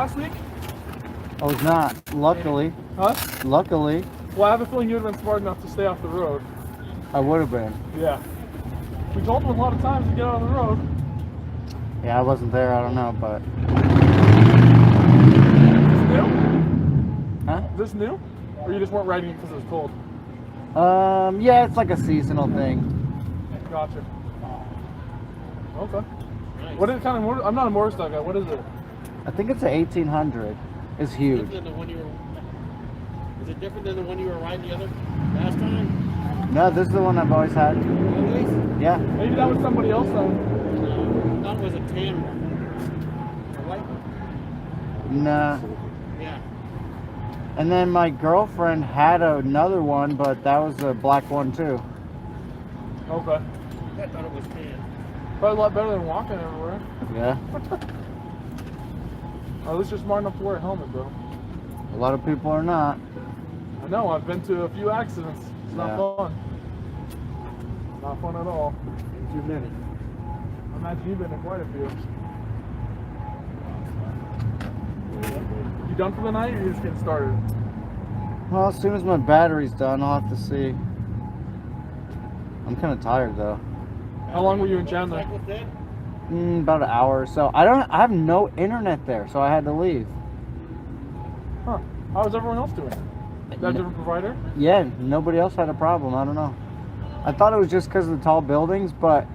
last week? I was not. Luckily. Huh? Luckily. Well, I have a feeling you would have been smart enough to stay off the road. I would have been. Yeah. We told them a lot of times to get out on the road. Yeah, I wasn't there. I don't know, but. Is this new? Huh? Is this new? Or you just weren't riding it because it was cold? Yeah, it's like a seasonal thing. Gotcha. Okay. Nice. What is it kind of? I'm not a motorcycle guy. What is it? I think it's an 1800. It's huge. Is it different than the one you were riding the other last time? No, this is the one I've always had. Always? Yeah. Maybe that was somebody else then. I thought it was a tan one. A white one? Nah. Yeah. And then my girlfriend had another one, but that was a black one too. Okay. I thought it was tan. Probably a lot better than walking everywhere. Yeah. At least you're smart enough to wear a helmet, bro. A lot of people are not. I know, I've been to a few accidents. It's not fun. Not fun at all. Too many. I imagine you've been in quite a few. You done for the night or you just getting started? Well, as soon as my battery's done, I'll have to see. I'm kind of tired though. How long were you in Chandler? About an hour or so. I have no internet there, so I had to leave. Huh. How was everyone else doing? Is that a different provider? Yeah, nobody else had a problem. I don't know. I thought it was just because of the tall buildings, but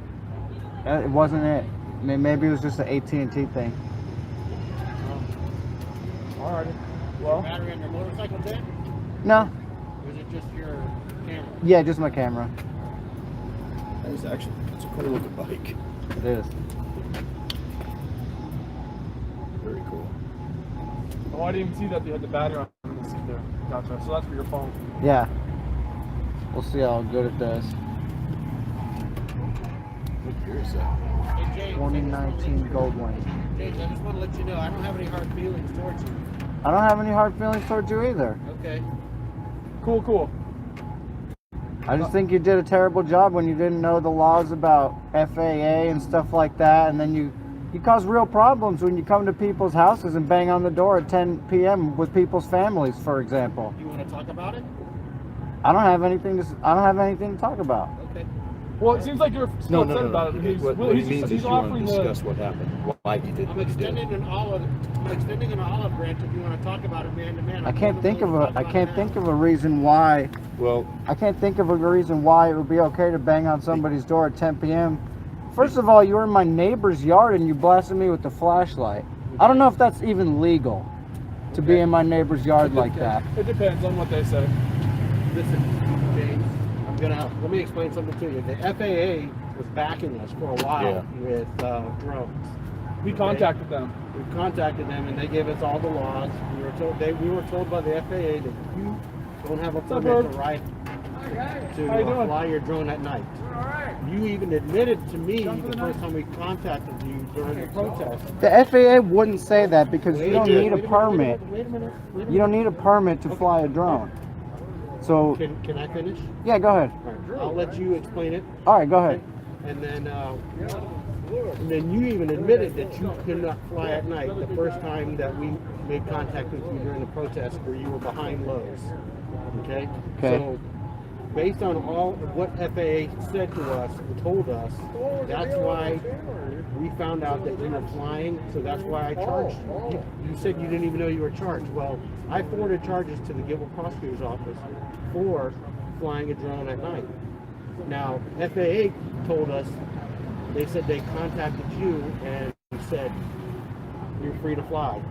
it wasn't it. I mean, maybe it was just an AT&T thing. Oh. Alrighty. Well. Battery on your motorcycle dead? No. Or was it just your camera? Yeah, just my camera. That is actually, it's a cool looking bike. It is. Very cool. Oh, I didn't even see that they had the battery on the seat there. Gotcha. So that's for your phone. Yeah. We'll see how good it does. What year is that? Hey, James, 2019 Goldwing. James, I just want to let you know, I don't have any hard feelings towards you. I don't have any hard feelings towards you either. Okay. Cool, cool. I just think you did a terrible job when you didn't know the laws about FAA and stuff like that, and then you cause real problems when you come to people's houses and bang on the door at 10 p.m. with people's families, for example. You want to talk about it? I don't have anything to talk about. Okay. Well, it seems like you're still upset about it. What he means is you want to discuss what happened, why he did I'm what he did. extending an olive branch if you want to talk about it man to man. I can't think of a reason why. Well, I can't think of a reason why it would be okay to bang on somebody's door at 10 p.m. First of all, you were in my neighbor's yard and you blasted me with the flashlight. I don't know if that's even legal to be in my neighbor's yard like that. It depends on what they say. Listen, James, let me explain something to you. The FAA was backing us for a while with drones. We contacted them. We contacted them and they gave us all the laws. We were told by the FAA that you don't have a permit to ride to fly your drone at night. You even admitted to me the first time we contacted you during the protest. The FAA wouldn't say that because you don't need a permit. Wait a minute. You don't need a permit to fly a drone. So Can I finish? yeah, go ahead. Right. I'll let you explain it. All right, go ahead. And then you even admitted that you could not fly at night the first time that we made contact with you during the protest where you were behind Lowe's. Okay? So based on all of what FAA said to us and told us, that's why we found out that you were flying, so that's why I charged you. You said you didn't even know you were charged. Well, I forwarded charges to the Gilbert prosecutor's office for flying a drone at night. Now, FAA told us, they said they contacted you and said you're free to fly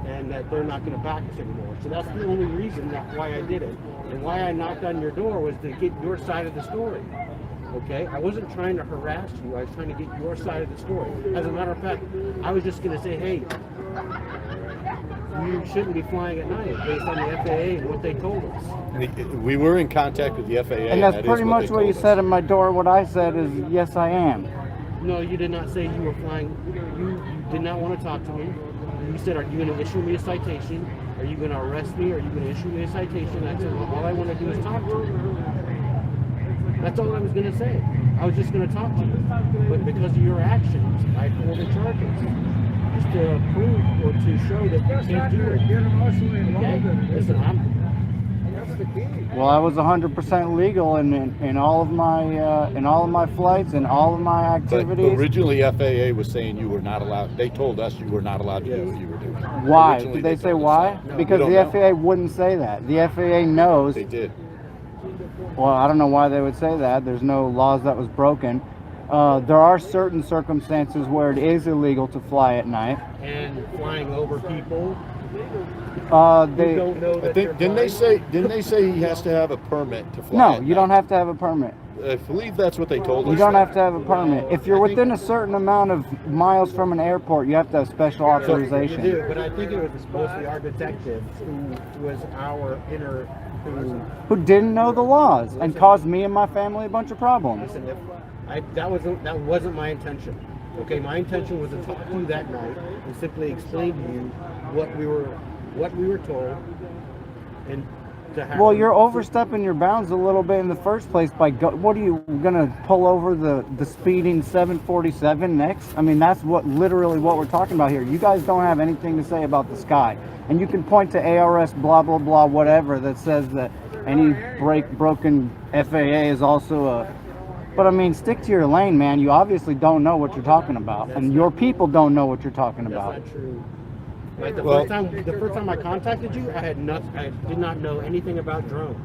and that they're not going to back us anymore. So that's the only reason why I did it. And why I knocked on your door was to get your side of the story. Okay? I wasn't trying to harass you. I was trying to get your side of the story. As a matter of fact, I was just going to say, hey, you shouldn't be flying at night based on the FAA and what they told us. we were in contact with the FAA. And that's pretty much what you said at my door. What I said is, yes, I am. No, you did not say you were flying. You did not want to talk to me. You said, are you going to issue me a citation? Are you going to arrest me? Are you going to issue me a citation? I said, well, all I want to do is talk to you. That's all I was going to say. I was just going to talk to you. But because of your actions, I pulled the charges. You just to prove or to show that you can't do it. Okay? Listen, Well, I was 100% legal in all of my flights and all of my But activities. originally FAA was saying you were not allowed. They told us you were not allowed to do what you were doing. Why? Originally, Did they say told us why? that. No, Because we the don't know. FAA wouldn't say that. The FAA knows. They did. Well, I don't know why they would say that. There's no laws that was broken. There are certain circumstances where it is illegal to fly at night. and flying over people They who don't know that Didn't they say he has to have a permit to fly? no, at you don't night? have to have a permit. I believe that's what they told us. You don't have to have a permit. If you're within a certain amount of miles from an airport, you have to have special You authorization. do, but I think it was mostly our detective who was our Who didn't know the laws and caused me and my family a bunch of problems. listen, that wasn't my intention. Okay, my intention was to talk to you that night and simply explain to you what we were told, and to have. Well, you're overstepping your bounds a little bit in the first place by what are you gonna pull over the speeding 747 next? I mean, that's literally what we're talking about here. You guys don't have anything to say about the sky, and you can point to ARS blah blah blah whatever that says that any broken FAA is also a. But I mean, stick to your lane, man. You obviously don't know what you're talking about, and your people don't know what you're talking about. That's not true. Like the Well- first time I contacted you, I did not know anything about drones.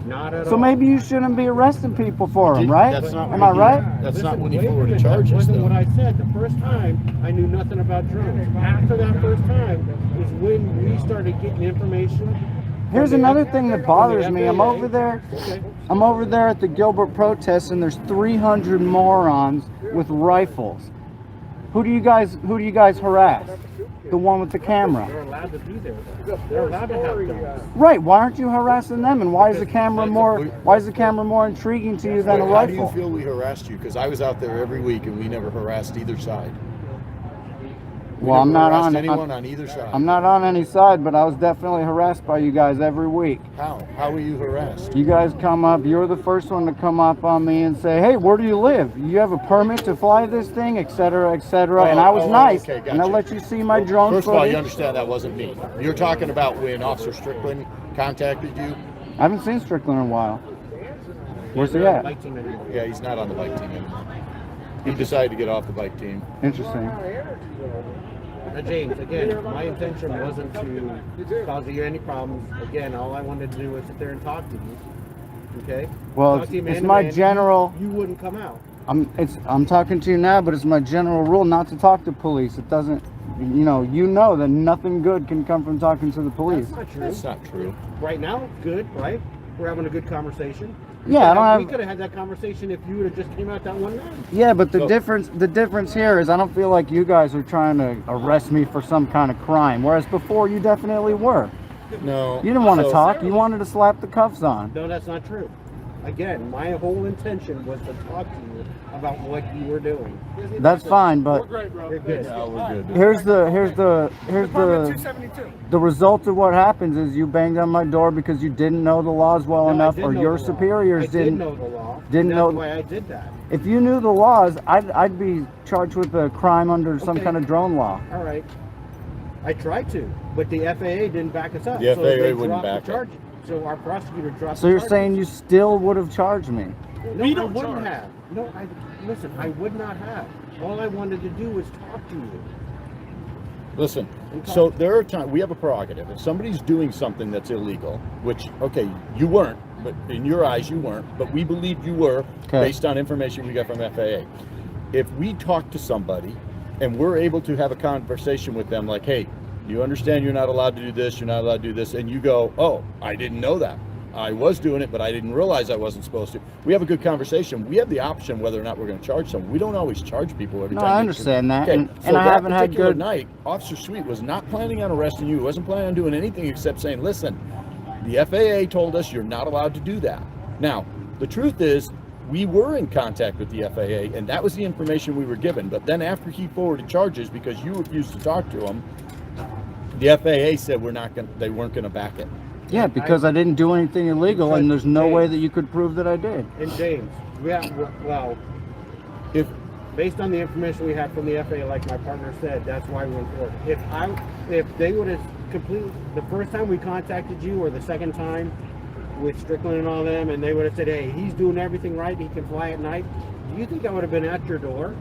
Not at all. So maybe you shouldn't be arresting people for them, right? That's not Am what I he- right? That's not Listen, when he wait a forwarded minute, charges, that wasn't though. what I said. The first time, I knew nothing about drones. After that first time is when we started getting information. Here's from the another F- thing that from the bothers me. I'm FAA. over there. Okay. I'm over there at the Gilbert protest, and there's 300 morons with rifles. Who do you guys harass? The one with the camera. They're allowed to be there. Though. They're allowed to have guns. Right. Why aren't you harassing them? And why is the camera more intriguing to you than a How do you rifle? feel we harassed you? Because I was out there every week and we never harassed either side. We Well, I'm never not harassed on. anyone on either side. I'm not on any side, but I was definitely harassed by you guys every week. How? How were you harassed? You guys come up, you're the first one to come up on me and say, hey, where do you live? You have a permit to fly this thing, etc., etc. And I was nice, okay, and I gotcha. let you see my drone First of all, footage. you understand that wasn't me. You're talking about when Officer Strickland contacted you? I haven't seen Strickland in a while. Where's he They're not at? bike team anymore. Yeah, he's not on the bike team anymore. He decided to get off the bike team. Interesting. James, again, my intention wasn't to cause you any problems. Again, all I wanted to do was sit there and talk to you. Okay? Well, Talk to you it's man to my man. general. You wouldn't come out. I'm talking to you now, but it's my general rule not to talk to police. It doesn't. You know that nothing good can come from talking to the police. That's not true. That's not true. Right now, it's good, right? We're having a good conversation. Yeah, I don't have. We could have had that conversation if you would have just came out that one night. Yeah, but the So- difference here is I don't feel like you guys are trying to arrest me for some kind of crime, whereas before you definitely were. No. You didn't want to So- talk. You wanted to slap the cuffs on. No, that's not true. Again, my whole intention was to talk to you about what you were doing. That's fine, but We're great, bro. You're good. No, we're good. here's the Department 272. the result of what happens is you banged on my door because you didn't know the laws well No, I enough, did or know your the law. superiors I did know the law. didn't and know- That's why I did that. If you knew the laws, I'd be charged with a crime under some Okay. kind of drone law. All right. I tried to, but the FAA didn't back us up. The so FAA they wouldn't dropped back the it. charge. So our prosecutor dropped. So the you're charges. saying you still would have charged me? No, We I don't wouldn't charge. have. No, listen. I would not have. All I wanted to do was talk to you. Listen, so there are times we have a prerogative. If somebody's doing something that's illegal, which, okay, you weren't, but in your eyes you weren't, but we believed you were Okay. based on information we got from FAA. If we talk to somebody and we're able to have a conversation with them like, hey, you understand you're not allowed to do this, you're not allowed to do this, and you go, oh, I didn't know that. I was doing it, but I didn't realize I wasn't supposed to. We have a good conversation. We have the option whether or not we're going to charge someone. We don't always charge people every No, time. I they- understand that, Okay, and so I that haven't had particular good. night, Officer Sweet was not planning on arresting you. He wasn't planning on doing anything except saying, listen, the FAA told us you're not allowed to do that. Now, the truth is, we were in contact with the FAA, and that was the information we were given. But then after he forwarded charges, because you refused to talk to him, the FAA said they weren't going to back it. Yeah, because I didn't do anything illegal, and there's no way that you could prove that I did. And James, well, If based on the information we had from the FAA, like my partner said, that's why we went forward. If they would have completely, the first time we contacted you or the second time with Strickland and all them, and they would have said, hey, he's doing everything right, he can fly at night, do you think I would have been at your door?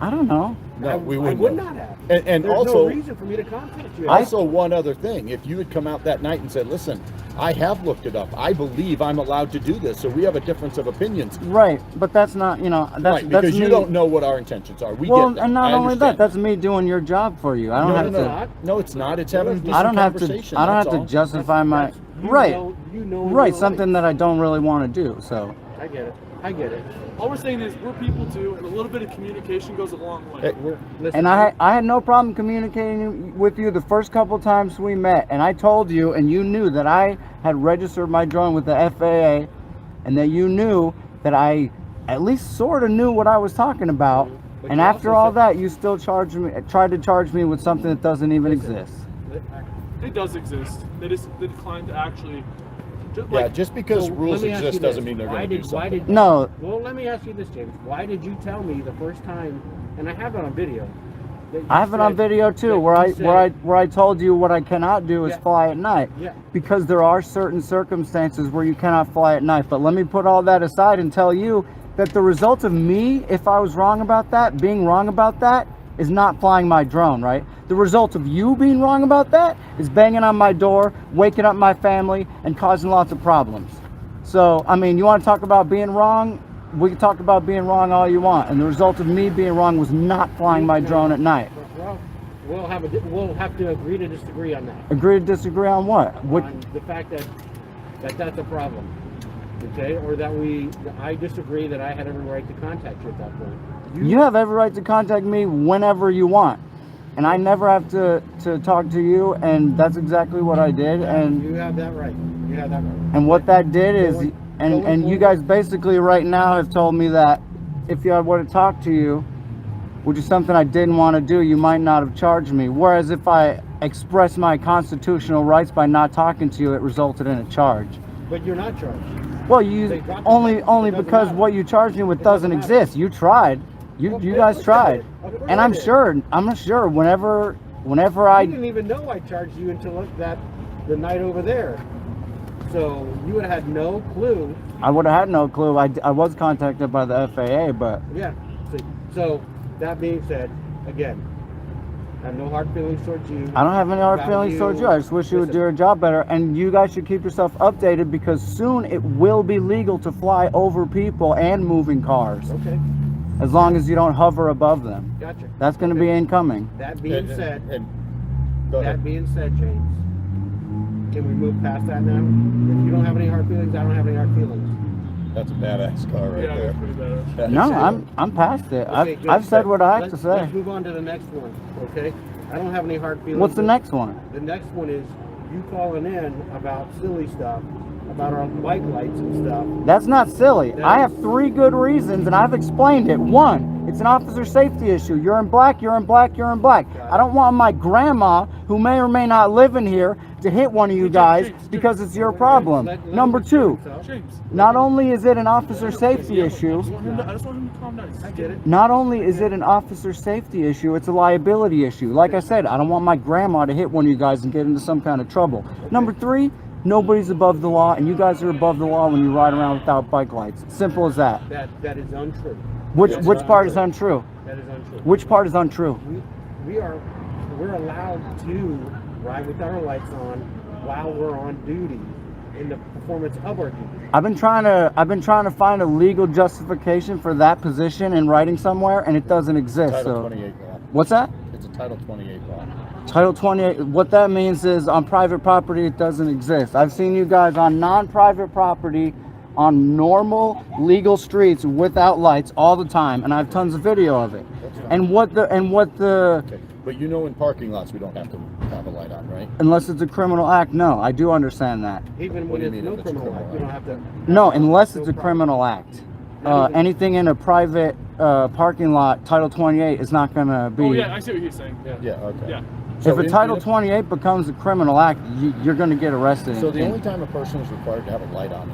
I don't know. No, we I wouldn't would have. not have. And There's also, no reason for me to contact you. also one other thing, if you had come out that night and said, listen, I have looked it up, I believe I'm allowed to do this, so we have a difference of opinions. Right, but that's not, you know, that's Right, because that's you me. don't know what our intentions are. We Well, get that. and not I only that, understand. that's me doing your job for you. I don't No, have no, to. no. No, it's not. It's having a decent I don't have to. conversation, I don't that's have to all. justify my You right. know Right, your something rights. that I don't really want to do. So I get it. I get it. All we're saying is we're people too, and a little bit of communication goes a long way. Hey, Listen, and I had no problem communicating with you the first couple times we met, and I told you, and you knew that I had registered my drone with the FAA, and that you knew that I at least sort of knew what I was talking about. But And you after also all said- that, you still tried to charge me with something that doesn't even Listen. exist. It does exist. They declined to actually. Yeah, just because So rules let me ask you exist this. doesn't mean they're Why going to do did- why something. did- No, Well, let me ask you this, James. Why did you tell me the first time, and I have it on video. that you I have it on said- video too, that where you where I told you what I cannot do is Yeah. fly at night. Yeah. Because there are certain circumstances where you cannot fly at night. But let me put all that aside and tell you that the result of me, if I was wrong about that, being wrong about that, is not flying my drone, right? The result of you being wrong about that is banging on my door, waking up my family, and causing lots of problems. So, I mean, you want to talk about being wrong? We can talk about being wrong all you want. And the result of me being wrong was not flying my drone at night. Well, we'll have to agree to disagree on that. Agree to disagree on what? On the fact that that's a problem. Okay? Or that I disagree that I had every right to contact you at that point. You have every right to contact me whenever you want. And I never have to talk to you, and that's exactly what I did. And You have that right. You have that right. and what that did is, Going and you forward- guys basically right now have told me that if I would have talked to you, which is something I didn't want to do, you might not have charged me. Whereas if I expressed my constitutional rights by not talking to you, it resulted in a charge. But you're not charged. Well, They you dropped the only charge. only It doesn't because matter. what you charged me with It doesn't doesn't matter. exist. You tried. You Well, guys look tried. at it. Look And at I'm it. sure whenever I I didn't even know I charged you until the night over there. So you would have had no clue. would have had no clue. I was contacted by the FAA, but Yeah. So that being said, again, I have no hard feelings towards you. I don't have any hard About feelings towards you. I just wish you would do your job better. And you guys should keep yourself updated because soon it will be legal to fly over people and moving cars, Okay. as long as you don't hover above them. Gotcha. That's going to be incoming. That being said, go ahead. that being said, James, can we move past that now? If you don't have any hard feelings, I don't have any hard feelings. That's a badass car right Yeah, there. that's pretty badass. That No, is- I'm past it. Okay, good. I've said what I have to Let's say. move on to the next one, okay? I don't have any hard feelings. What's the next one? The next one is you calling in about silly stuff, about our bike lights and stuff. That's not silly. I have 3 good reasons, and I've explained it. 1, it's an officer safety issue. You're in black, you're in black, you're in black. I don't want my grandma, who may or may not live in here, to hit one of you guys because it's your problem. Number 2, James. not only is it an officer safety issue, I just want him to calm down. I get it. not only is it an officer safety issue, it's a liability issue. Like I said, I don't want my grandma to hit one of you guys and get into some kind of trouble. Number 3, nobody's above the law, and you guys are above the law when you ride around without bike lights. Simple as that. That is untrue. Which That's part is untrue? That is untrue. Which part is untrue? We're allowed to ride with our lights on while we're on duty in the performance of our duty. I've been trying to find a legal justification for that position in writing somewhere, and it doesn't exist. Title So 28 law. what's that? It's a Title 28 law. Title 28. What that means is on private property it doesn't exist. I've seen you guys on non-private property on normal legal streets without lights all the time, and I have tons of video of it. That's fine. And what the Okay. But you know in parking lots we don't have to have a light on, right? unless it's a criminal act, no, I do understand that. Even What when do you it's mean no if it's a criminal act, criminal we don't have to. No, unless it's no a problem. criminal act. Not even- Anything in a private parking lot, Title 28 is not going to be. Oh yeah, I see what he's saying. Yeah. Yeah, okay. Yeah. So If a in- Title in 28 becomes a criminal act, you're going to get arrested. So the only time a person is required to have a light on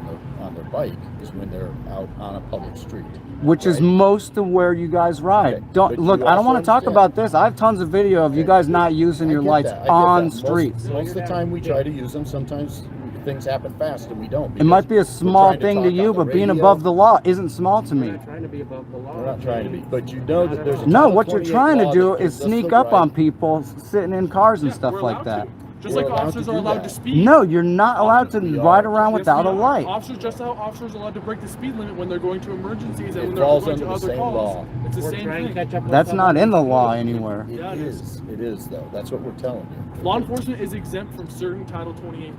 their bike is when they're out on a public street. which is most of where you guys ride. Okay, Don't but look. you I don't also want to talk understand- about this. I have tons of video of you guys not using I your get lights that, I get on that. streets. Most of the time we try to use them. Sometimes things happen fast and we don't. It might be a because we're small trying thing to talk you, on the but being radio. above the law isn't small to We're me. not trying to be above the law. We're not trying to be, but you know that there's a No, Title what you're 28 trying to law do that is gives us sneak the up on right- people sitting in cars and Yeah, stuff we're like allowed that. to. Just We're like allowed officers to are do allowed that. to speed. No, you're not allowed to We ride are. around Yes, without a we are. light. Officers, just how officers are allowed to break the speed limit when they're going to emergencies and It when they're falls going to under the other same calls. law. It's the We're same trying to thing. catch up with That's not in the someone. law anywhere. Yeah, It is. It is though. That's what we're telling you. Law enforcement is exempt from certain Title 28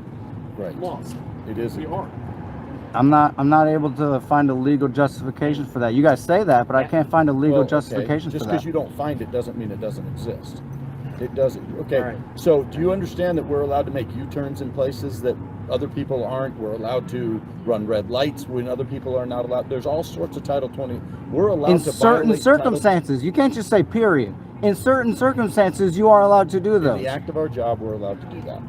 Right. laws. It is. We are. I'm not able to find a legal justification for that. You guys say that, but I can't find a legal Well, okay. justification Just for because that. you don't find it doesn't mean it doesn't exist. It doesn't. Okay. All right. So do you understand that we're allowed to make U-turns in places that other people aren't? We're allowed to run red lights when other people are not allowed. There's all sorts of Title 20. We're allowed In to certain violate Title- circumstances, you can't just say period. In certain circumstances, you are allowed to do In those. the act of our job, we're allowed to do that.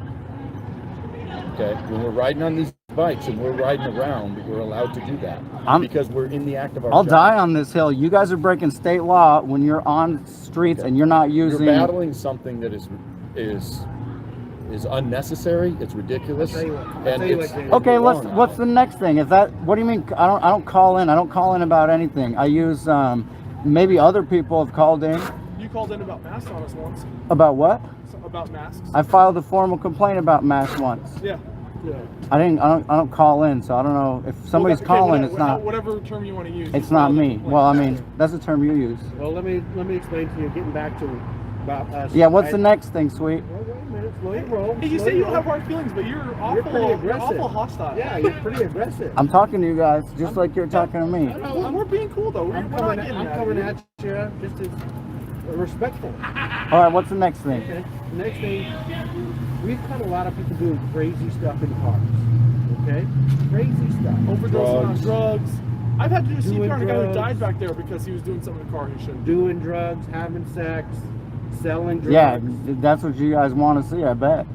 Okay, when we're riding on these bikes and we're riding around, we're allowed to do that because we're in the act of our I'll job. die on this hill. You guys are breaking state law when you're on streets and you're not You're using. battling something that is unnecessary. It's ridiculous, I'll tell you what, and it's James. Okay, wrong let's. now. What's the next thing? Is that what do you mean? I don't call in. I don't call in about anything. I use maybe other people have called in You called in about masks on us once. about what? About masks. I filed a formal complaint about masks once. Yeah. Yeah. I don't call in, so I don't know if somebody's Okay, calling. whatever, It's not. whatever term you want to use. It's You not filed a me. complaint. Well, I mean that's a term you use. Well, let me explain to you. Getting back to about us. Yeah. What's the next thing, sweet? Well, wait a minute. Slow your roll. Hey, you slow say you your don't roll. have hard feelings, but you're You're pretty awful. aggressive. Awful hostile. Yeah, you're pretty aggressive. I'm talking to you guys just like you're talking to me. We're being cool though. I'm We're coming, not getting I'm coming at you just as respectful. All right. What's the next thing? Okay. Next thing, we've caught a lot of people doing crazy stuff in cars. Okay, crazy stuff. overdosing on drugs. I've had to do Doing CPR on a guy who drugs. died back there because he was doing something in the car he shouldn't. Doing drugs, having sex, selling drugs. Yeah, that's what you guys want to see. I bet.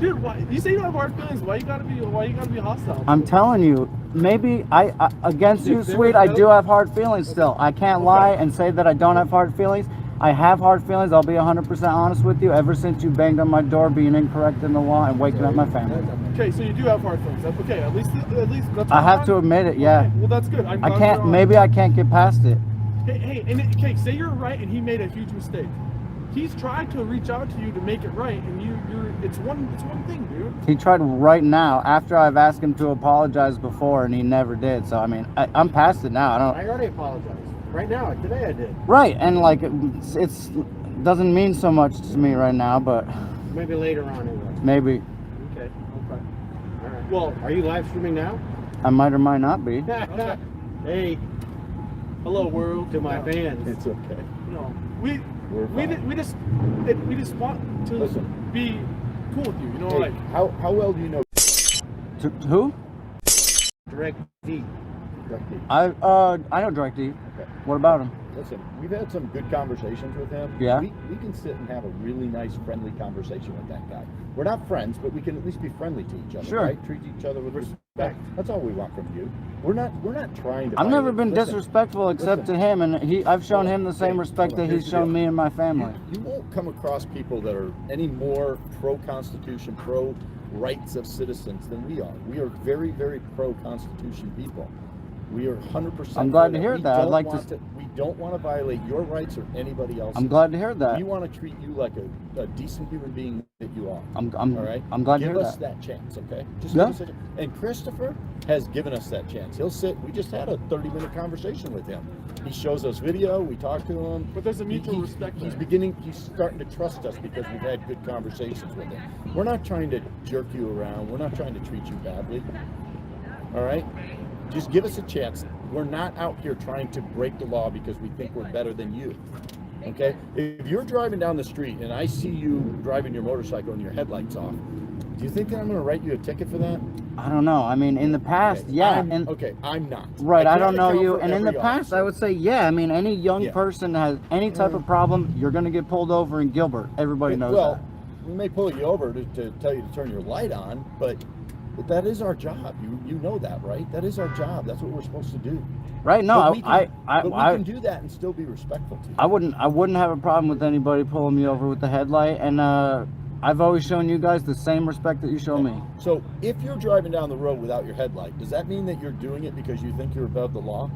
Dude, why, you say you don't have hard feelings. Why you gotta be hostile? I'm telling you, maybe I against you, sweet. I do have hard feelings still. I can't lie and say that I don't have hard feelings. I have hard feelings. I'll be 100% honest with you. Ever since you banged on my door, being incorrect in the law and waking up my family, Okay, so you do have hard feelings. That's okay. At least that's. I have to admit it. Yeah, Okay, well, that's good. I'm I glad can't. you're Maybe I can't get past it. Hey, okay, say you're right and he made a huge mistake. He's tried to reach out to you to make it right, and it's one thing, dude. He tried right now after I've asked him to apologize before, and he never did. So I mean, I'm past it now. I don't. I already apologized. Right now, today I did. Right, and like it's doesn't mean so much to me right now, but Maybe later on it will. maybe Okay. Okay. All right. Well, Are you live streaming now? I might or might not be. Hey, hello world. to my fans. It's okay. No, we We're fine. we just want to Listen. be cool with you. You know, Hey, like how well do you know? To who? Direct D. I know Direct D. Okay. What about him? Listen, we've had some good conversations with him. Yeah. We can sit and have a really nice, friendly conversation with that guy. We're not friends, but we can at least be friendly to each other, Sure. right? Treat each other with respect. That's all we want from you. We're not trying to. I've never violate- been listen, disrespectful except listen. to him, and I've shown him the same Hey, respect hold on, that here's he's the shown deal. me and my family. You won't come across people that are any more pro-Constitution, pro-rights of citizens than we are. We are very, very pro-Constitution people. We are 100%. I'm glad for to hear We that. I'd don't like want to- We don't want to violate your rights or anybody else's. I'm glad to hear that. We want to treat you like a decent human being that you are. I'm All right. I'm glad to Give hear us that. that chance, okay? Just Yeah. give us a, and Christopher has given us that chance. He'll sit. We just had a 30-minute conversation with him. He shows us video. We talk to him. But there's a mutual respect He's there. He's starting to trust us because we've had good conversations with him. We're not trying to jerk you around. We're not trying to treat you badly. All right. Just give us a chance. We're not out here trying to break the law because we think we're better than you. Okay? If you're driving down the street and I see you driving your motorcycle and your headlights off, do you think that I'm going to write you a ticket for that? I don't know. I mean, in the past, Okay, yeah, I'm not. Right, I don't cannot know account you. for And in the every past, officer. I would say, yeah. I mean, any young Yeah. person has any type of problem, you're going to get pulled over in Gilbert. Everybody knows Well, that. we may pull you over to tell you to turn your light on, but But that is our job. You know that, right? That is our job. That's what we're supposed to do. Right? No, But we can, I but we can do that and still be respectful to you. I wouldn't have a problem with anybody pulling me over with the headlight, and I've always shown you guys the same respect that you show me. So if you're driving down the road without your headlight, does that mean that you're doing it because you think you're above the law?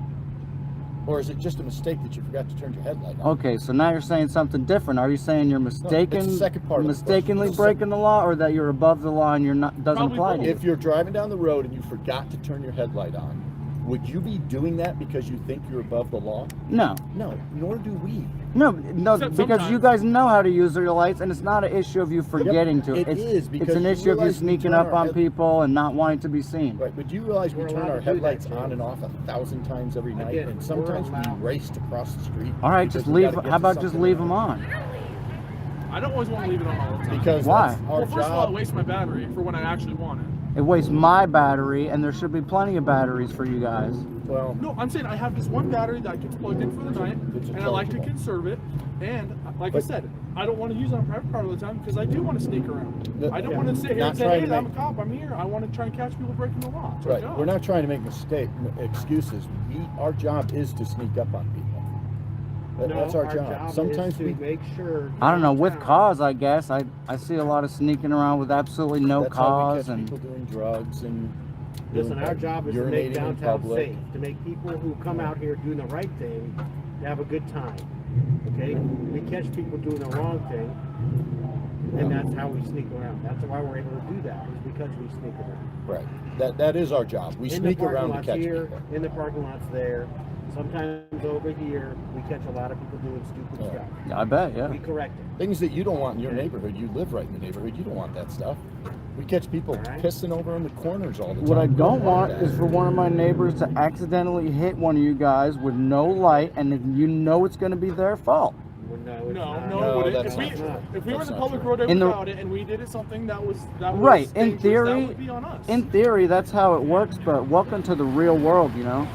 Or is it just a mistake that you forgot to turn your headlight on? Okay, so now you're saying something different. Are you saying you're mistaken, the second part of the mistakenly question. breaking the law, or that you're above the law and you're not doesn't Probably apply to both. you? If you're driving down the road and you forgot to turn your headlight on, would you be doing that because you think you're above the law? No, No, nor do we. no, Except because you sometimes. guys know how to use your lights, and it's not an issue of you forgetting to. It It's, is, it's because an you issue of you realize we sneaking turn up our on head- people and not wanting to be seen. Right, but do you realize we We're turn allowed our to do that, headlights James. on and off 1,000 times every night, Again, and we're sometimes we allowed. race to cross the street. All right, because just we leave. gotta get How to about just something leave else. them on? I don't always want to leave it on all the time. Because Why? that's our well, first of all, it job. wastes my battery for when I actually want it. It wastes my battery, and there should be plenty of batteries for you guys. Well, No, I'm saying I have this one battery that gets plugged in for the night, It's and I like to chargeable. conserve it. And like I But- said, I don't want to use it on private car all the time because I do want to sneak around. The- I don't yeah. want to sit here Not and say, trying hey, to I'm a make- cop, I'm here. I want to try and catch people breaking the law. It's our right, job. we're not trying to make excuses. Our job is to sneak up on people. That's our job. Sometimes is to we make sure. I don't know, with downtown- cause, I guess. I see a lot of sneaking around with absolutely no that's how we cause, catch and people doing drugs and Listen, doing our job is to make urinating in downtown public. safe, to make people who come out here doing the right thing to have a good time. Okay? We catch people doing the wrong thing, and that's how we sneak around. That's why we're able to do that, is because we sneak around. Right. That is our job. We In sneak the parking around to lots catch here, people. in the parking lots there. Sometimes over here, we catch a lot of people doing stupid Yeah. stuff. I bet, yeah. We correct it. Things that you don't want in your Okay. neighborhood. You live right in the neighborhood. You don't want that stuff. We catch people All right. pissing over in the corners all the time. What I We don't want that. is for one of my neighbors to accidentally hit one of you guys with no light, and if you know it's going to be their fault. Well, no, it's No, not. no, No, it wouldn't. that's If we, not true. if we were in That's the not public true. road In the- without it and we did it something that was Right, in dangerous, theory- that would be on us. In theory, that's how it works, but welcome to the real world, you know?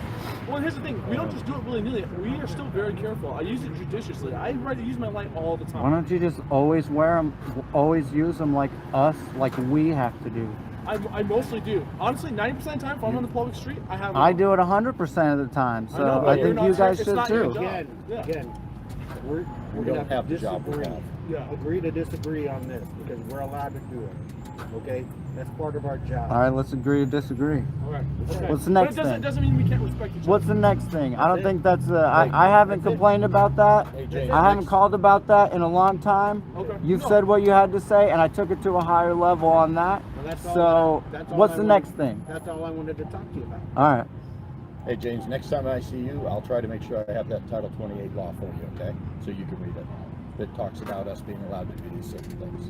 Well, here's the thing. We don't just do it willy-nilly. We are still very careful. I use it judiciously. I use my light all the time. Why don't you just always wear them, always use them like us, like we have to do? I mostly do. Honestly, 90% of the time, if I'm on the public street, I have. I do it 100% of the time, so I know, but I you're think not you sure- guys it's should not your too. job. Again, Yeah. we're We gonna don't have have to the job we disagree. have. Yeah. Agree to disagree on this because we're allowed to do it. Okay, that's part of our job. All right, let's agree to disagree. All right. Okay. What's the next but it thing? doesn't mean we can't respect each other. What's the next thing? I don't That's it. think that's. Hey, I haven't that's it. complained about that. Hey, James, I haven't next- called about that in a long time. Okay. You've No. said what you had to say, and I took it to a higher level on that. Well, that's all So, that's all what's I the wanted- next thing? That's all I wanted to talk to you about. All right. Hey, James, next time I see you, I'll try to make sure I have that Title 28 law for you, okay? So you can read it. That talks about us being allowed to do these certain things.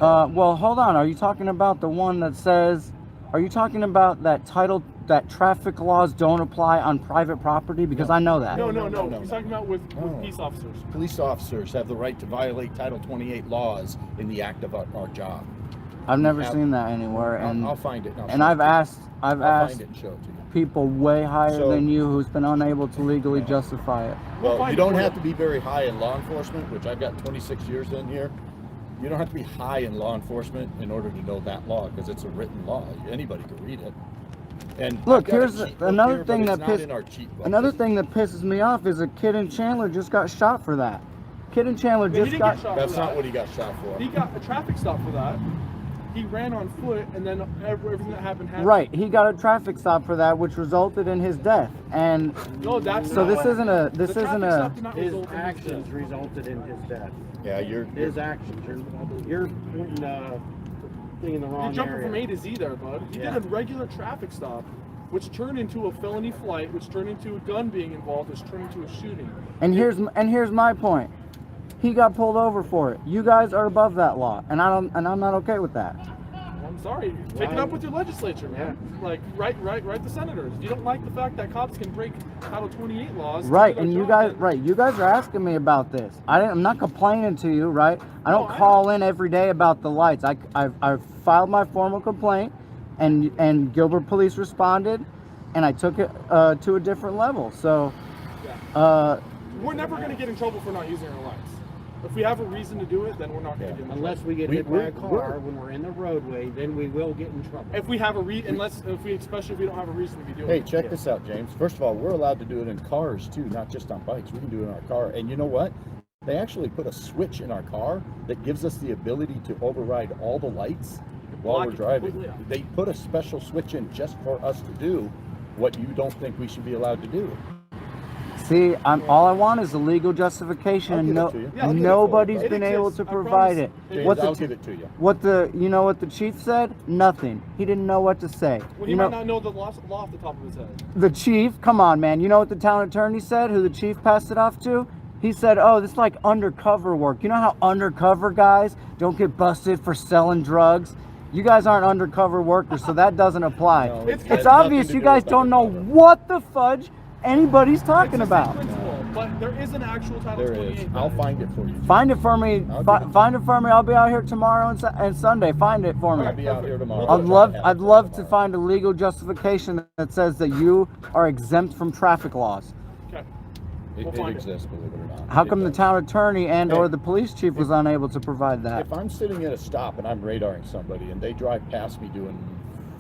Well, hold on. Are you talking about the one that says? Are you talking about that title that traffic laws don't apply on private property? Because I know that. No. no. He's talking about with No. peace officers. Police officers have the right to violate Title 28 laws in the act of our job. I've never have- seen that anywhere, and I'll find it. And I'll and show I've it to you. asked I'll asked find it and show it to you. people way higher So- than you who's been unable to legally justify it. We'll Well, find you it don't for have you. to be very high in law enforcement, which I've got 26 years in here. You don't have to be high in law enforcement in order to know that law, because it's a written law. Anybody can read it. And Look, I've got a here's cheat book another here, but thing it's that not pissed- in our cheat book. Another thing that pisses me off is a kid in Chandler just got shot for that. Kid in Chandler Yeah, he just didn't got. get shot That's for not that. what he got shot for. He got a traffic stop for that. He ran on foot, and then everything that happened. Right, he got a traffic stop for that, which resulted in his death. And No, that's so not this what- isn't a. the This isn't traffic a. stop did not His result in actions death. resulted in his death. Yeah, you're His actions. You're putting thing in the wrong You're jumping area. from A to Z there, bud. He Yeah. did a regular traffic stop, which turned into a felony flight, which turned into a gun being involved, which turned into a shooting. And here's my point. He got pulled over for it. You guys are above that law, and I'm not okay with that. I'm sorry. Take it up with your legislature, man. Like, write the senators. If you don't like the fact that cops can break Title 28 laws, Right, do their and you job, guys, then- right, you guys are asking me about this. I'm not complaining to you, right? I don't No, I call in every day about the lights. I've filed my formal complaint, and Gilbert Police responded, and I took it to a different level. So, Yeah. We're never going to get in trouble for not using our lights. If we have a reason to do it, then we're not going to get in Unless we get hit by a car when we're in the roadway, then we will get in trouble. If we have a especially if we don't have a reason to be doing Hey, it. check this out, James. First of all, we're allowed to do it in cars too, not just on bikes. We can do it in our car. And you know what? They actually put a switch in our car that gives us the ability to override all the lights while we're driving. They put a special switch in just for us to do what you don't think we should be allowed to do. See, all I want is a legal justification, I'll and give it to you. Yeah, I'll give it nobody's for you. been It able exists, to I provide it. promise. James, What I'll the, give it to you. you know what the chief said? Nothing. He didn't know what to say. Well, he might not know the law off the top of his head. The chief, come on, man. You know what the town attorney said? Who the chief passed it off to? He said, "Oh, this is like undercover work. You know how undercover guys don't get busted for selling drugs? You guys aren't undercover workers, so that doesn't apply." No, It's It's got obvious nothing to you do guys with don't know undercover. what the fudge anybody's talking It's the same about. principle, but there is an actual Title There 28. is. I'll find it for you. Find it for me. I'll give it- Find it for me. I'll be out here tomorrow and Sunday. Find it for me. I'll be out here tomorrow. I'd love to find a legal justification that says that you are exempt from traffic laws. Okay. It, We'll it find it. exists, believe it or not. How It come the does. town attorney and or Hey, the police chief was unable to provide that? If I'm sitting at a stop and I'm radaring somebody and they drive past me doing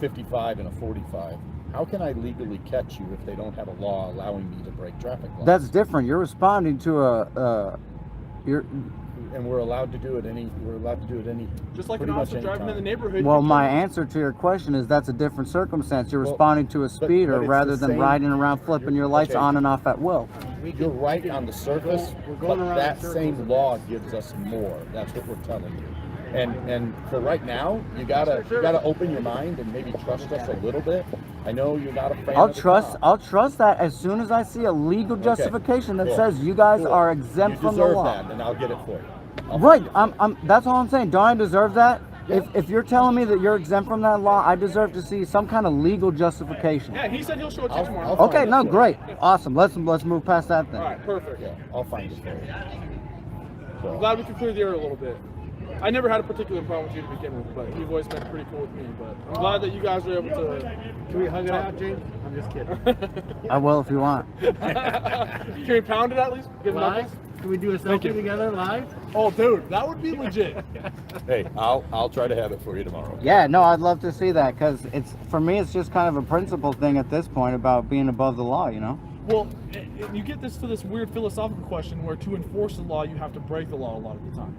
55 and a 45, how can I legally catch you if they don't have a law allowing me to break traffic laws? That's different. You're responding to And we're allowed to do it any. We're allowed to do it any. Just like an pretty much officer any driving in time. the neighborhood. well, you my can- answer to your question is that's a different circumstance. You're Well, responding to a speeder it's rather the than same- riding around flipping your lights Okay. on and off at will. You're right on the surface, We're but going around that in circles same in law gives us more. That's what we're telling you. And for right now, you gotta open your mind and maybe trust us a little bit. I know you're not a fan. I'll of the trust cops. I'll trust that as soon as I see a legal justification that cool, says you guys cool. are exempt You from the deserve law. that, and I'll get it for you. I'll Right, find it. that's all I'm saying. Don't I deserve that? If you're telling me that you're exempt from that law, I deserve to see some kind of legal justification. Yeah, he said he'll show it to you tomorrow. I'll find Okay, it no, for you. great. Awesome. Let's move past that then. All right, perfect. Yeah, I'll find it for you. I'm So, glad we could clear the air a little bit. I never had a particular problem with you to begin with, but you've always been pretty cool with me. But I'm glad that you guys were able to. Can we hug it out, James? I'm just kidding. I will if you want. Can we pound it at least? Give Live? knuckles? Can we do a selfie together live? Oh, dude, that would be legit. hey, I'll try to have it for you tomorrow. Yeah, no, I'd love to see that because it's for me. It's just kind of a principle thing at this point about being above the law. You know. Well, you get this to this weird philosophical question where to enforce the law, you have to break the law a lot of the time.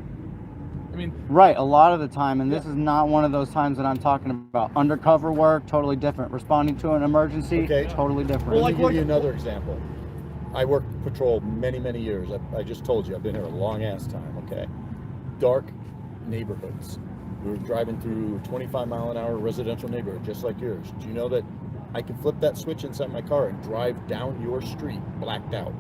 I mean, Right, a lot of the time, and this is not one of those times that I'm talking about. Undercover work, totally different. Responding to an emergency, Okay. totally different. Well, Let like me give you what- another example. I worked patrol many, many years. I just told you I've been here a long ass time, okay? Dark neighborhoods. We were driving through a 25-mile-an-hour residential neighborhood just like yours. Do you know that I can flip that switch inside my car and drive down your street blacked out?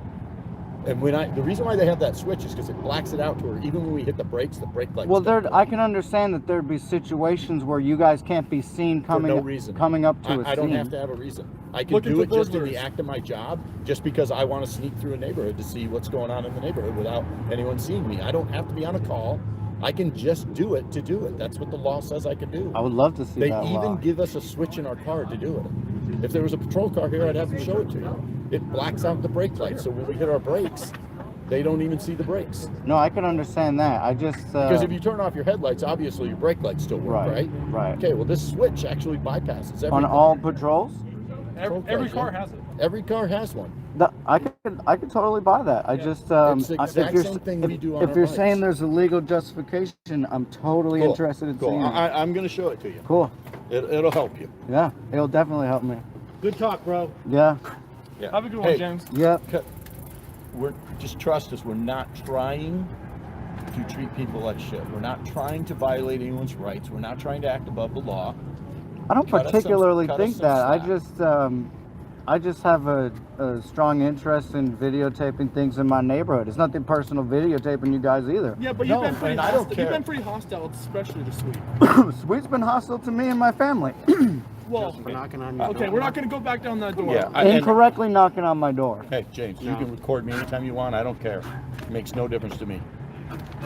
And the reason why they have that switch is because it blacks it out to where even when we hit the brakes, the brake lights Well, don't I work. can understand that there'd be situations where you guys can't be seen For no coming reason. coming up to a I don't scene. have to have a reason. I can Looking do for it just in burglars. the act of my job, just because I want to sneak through a neighborhood to see what's going on in the neighborhood without anyone seeing me. I don't have to be on a call. I can just do it to do it. That's what the law says I can do. I would love to see They that even law. give us a switch in our car to do it. If there was a patrol car here, I'd have them show it to you. It blacks out the brake lights, so when we hit our brakes, they don't even see the brakes. No, I can understand that. I just Because if you turn off your headlights, obviously your brake lights still work, right? Right. Okay, well this switch actually bypasses everything. on all patrols, every car has it. Every car has one. I could totally buy that. I just It's the if exact you're same thing we do on if our you're bikes. saying there's a legal justification, I'm totally Cool. interested in Cool. seeing it. I'm going to show it to you. Cool. It'll help you. Yeah, it'll definitely help me. Good talk, bro. Yeah. Yeah. Have a good one, Hey, James. Yep. We're just trust us. We're not trying to treat people like shit. We're not trying to violate anyone's rights. We're not trying to act above the law. I don't Cut us some- particularly cut us think some that. slack. I just have a strong interest in videotaping things in my neighborhood. It's nothing personal videotaping you guys either. Yeah, but No, you've been pretty and I don't hostile. care. You've been pretty hostile, especially to Sweet. Sweet's been hostile to me and my family. Well, For knocking on your okay, door. we're not going to go back down that door. Yeah, Incorrectly knocking on my door. Hey, James, you No. can record me anytime you want. I don't care. It makes no difference to me.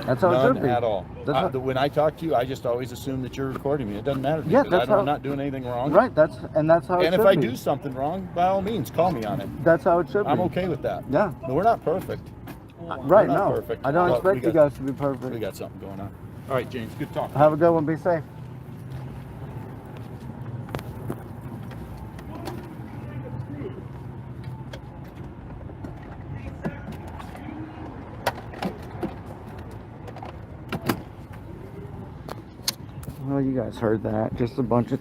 That's how it None should be. at all. That's how- When I talk to you, I just always assume that you're recording me. It doesn't matter to me. Yeah, 'Cause that's I'm how- not doing anything wrong. Right, that's how it And should if I be. do something wrong, by all means, call me on it. That's how it should be. I'm okay with that. Yeah. But we're not perfect. Right, We're not no. perfect. I don't But expect we you got- guys to be perfect. We got something going on. All right, James, good talk. Have a good one. Be safe. Well, you guys heard that. Just a bunch of...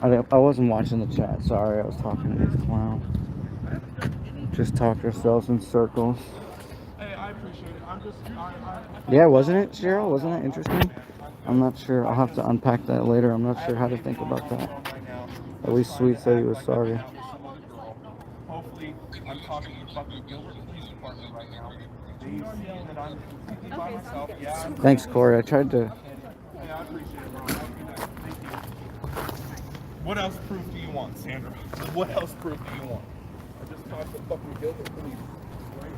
I wasn't watching the chat. Sorry, I was talking to these clowns. Just talked ourselves in circles. Hey, I appreciate it. I'm just, Yeah, wasn't it, Cheryl? Wasn't that interesting? I'm not sure. I'll have to unpack that later. I'm not sure how to think about that. At least Sweet said he was sorry. hopefully, I'm talking to the fucking Gilbert Police Department right now. They see that I'm completely by myself. Yeah. Thanks, Corey. I tried to... Hey, I appreciate it, bro. Have a good night. Thank you. What else proof do you want, Sandra? What else proof do you want? I just talked to fucking Gilbert Police.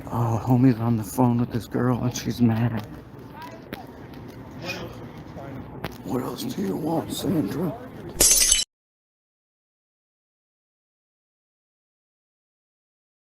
Oh, homie's on the phone with this girl and she's mad. What else do you want, Sandra?